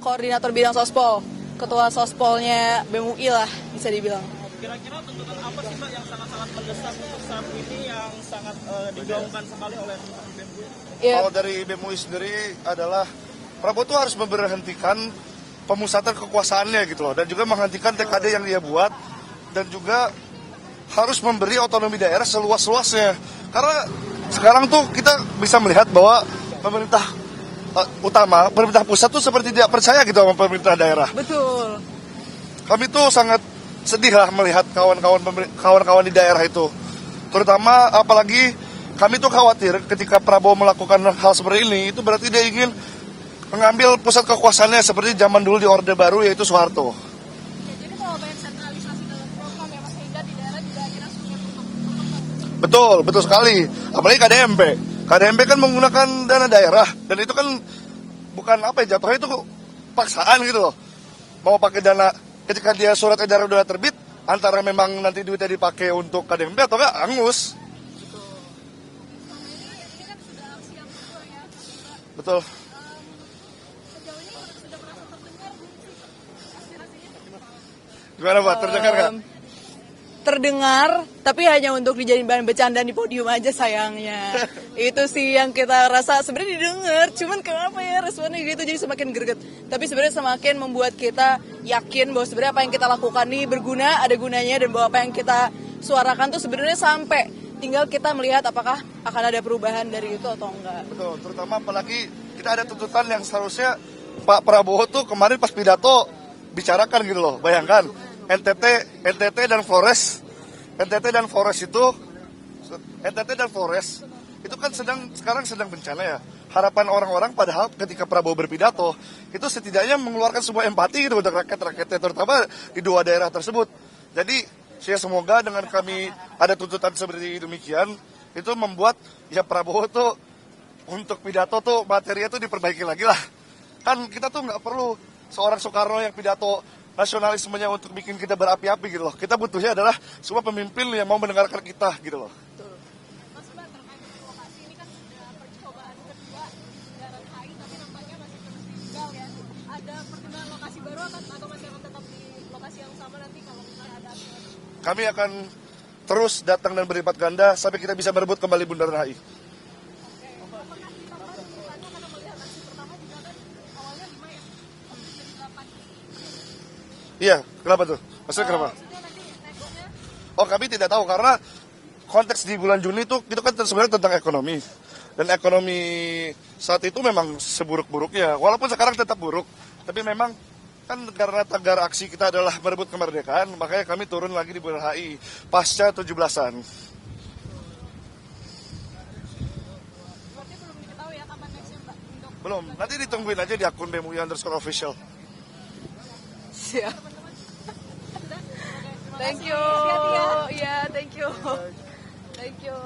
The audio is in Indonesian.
koordinator bidang sospol, ketua sospolnya BEM UI lah bisa dibilang. Kira-kira tuntutan apa sih Mbak yang sangat-sangat mendesak untuk saat ini yang sangat digaungkan sekali oleh teman-teman BEM UI? Kalau dari BEM UI sendiri adalah Prabowo itu harus memberhentikan pemusatan kekuasaannya gitu loh, dan juga menghentikan TKD yang dia buat, dan juga harus memberi otonomi daerah seluas-luasnya. Karena sekarang tuh kita bisa melihat bahwa pemerintah pemerintah pusat tuh seperti tidak percaya gitu sama pemerintah daerah. Betul. Kami tuh sangat sedih lah melihat kawan-kawan di daerah itu. Terutama apalagi kami tuh khawatir ketika Prabowo melakukan hal seperti ini, itu berarti dia ingin mengambil pusat kekuasaannya seperti zaman dulu di Orde Baru, yaitu Soeharto. Jadi kalau banyak sentralisasi dalam program ya Mas, sehingga di daerah juga akhirnya sulit untuk Betul sekali. Apalagi KDMP. KDMP kan menggunakan dana daerah, dan itu kan bukan apa ya, jatuhnya itu paksaan gitu loh. Mau pakai dana ketika dia surat edaran udah terbit, antara memang nanti duitnya dipakai untuk KDMP atau enggak, angus. ini kan sudah siap juga ya. Betul. Sejauh ini sudah merasa terdengar belum sih aspirasinya? Gimana Pak, terdengar nggak? Terdengar, tapi hanya untuk dijadiin bahan bercandaan di podium aja sayangnya. Itu sih yang kita rasa sebenarnya didengar, cuman kenapa ya responnya gitu, jadi semakin greget. Tapi sebenarnya semakin membuat kita yakin bahwa sebenarnya apa yang kita lakukan nih berguna, ada gunanya, dan bahwa apa yang kita suarakan tuh sebenarnya sampai. Tinggal kita melihat apakah akan ada perubahan dari itu atau enggak. Betul, terutama apalagi kita ada tuntutan yang seharusnya Pak Prabowo tuh kemarin pas pidato bicarakan gitu loh. Bayangkan NTT dan Flores itu kan sekarang sedang bencana ya. Harapan orang-orang padahal ketika Prabowo berpidato itu setidaknya mengeluarkan sebuah empati gitu untuk rakyat-rakyatnya, terutama di dua daerah tersebut. Jadi saya semoga dengan kami ada tuntutan seperti demikian, itu membuat ya Prabowo tuh untuk pidato tuh materinya tuh diperbaiki lagi lah. Kan kita tuh nggak perlu seorang Soekarno yang pidato nasionalismenya untuk bikin kita berapi-api gitu loh. Kita butuhnya adalah semua pemimpin yang mau mendengarkan kita gitu loh. Mas Mbak, terkait dengan lokasi ini kan sudah percobaan kedua Bundaran HI, tapi nampaknya masih terus tinggal ya. Ada perkembangan lokasi baru atau masih akan tetap di lokasi yang sama nanti kalau misalnya ada aspirasi? Kami akan terus datang dan berlipat ganda sampai kita bisa merebut kembali Bundaran HI. Iya, kenapa tuh? Maksudnya kenapa? Oh, kami tidak tahu karena konteks di bulan Juni itu kan sebenarnya tentang ekonomi. Dan ekonomi saat itu memang seburuk-buruknya. Walaupun sekarang tetap buruk, tapi memang kan karena tagar aksi kita adalah merebut kemerdekaan, makanya kami turun lagi di Bundaran HI pasca 17-an. Berarti belum diketahui ya kapan nextnya Mbak? Belum, nanti ditungguin aja di akun BEM_UI_official. Siap. Thank you. Hati-hati ya. Iya, thank you. Thank you.